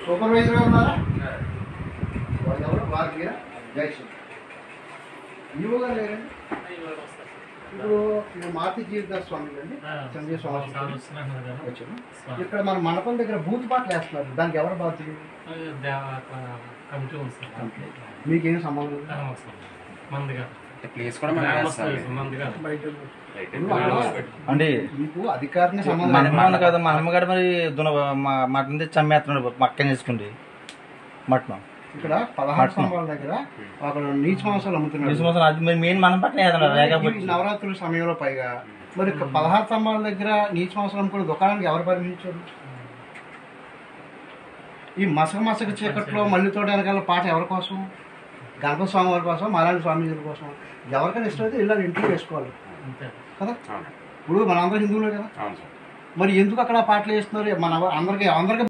సూపర్వైజర్గా ఉన్నారా? వాళ్ళు ఎవరు? వారికి జైశ్రీ ఈవో గారు లేరండి. ఇప్పుడు మారుతి జీవిత స్వామి అండి, సంజయ్ స్వామి వచ్చాను. ఇక్కడ మన మండపం దగ్గర బూత్ పాటలు వేస్తున్నారు, దానికి ఎవరు బాధ్యులు? మీకేం సంబంధం? అంటే మీకు అధికారిని సంబంధం కదా. మా అమ్మగారు మరి మటన్ తెచ్చి అమ్మేస్తున్నాడు మక్కని చేసుకుంది మటన్. ఇక్కడ 16 స్తంభాల దగ్గర అక్కడ నీచ మాంసాలు అమ్ముతున్నారు. అది మెయిన్ మనం పట్టిన నవరాత్రుల సమయంలో పైగా మరి 16 స్తంభాల దగ్గర నీచ మాంసాలు అమ్ముకునే దుకాణానికి ఎవరు పరిమించారు? ఈ మసక చీకట్లో మల్లితోట వెనకాల పాట ఎవరి కోసం? గణపతి స్వామి వారి కోసం, మాలాంటి స్వామీజీల కోసం. ఎవరికైనా ఇష్టమైతే ఇలా ఇంటికి వేసుకోవాలి కదా. ఇప్పుడు మనందరూ హిందువులే కదా, మరి ఎందుకు అక్కడ పాటలు వేస్తున్నారు? మన అందరికీ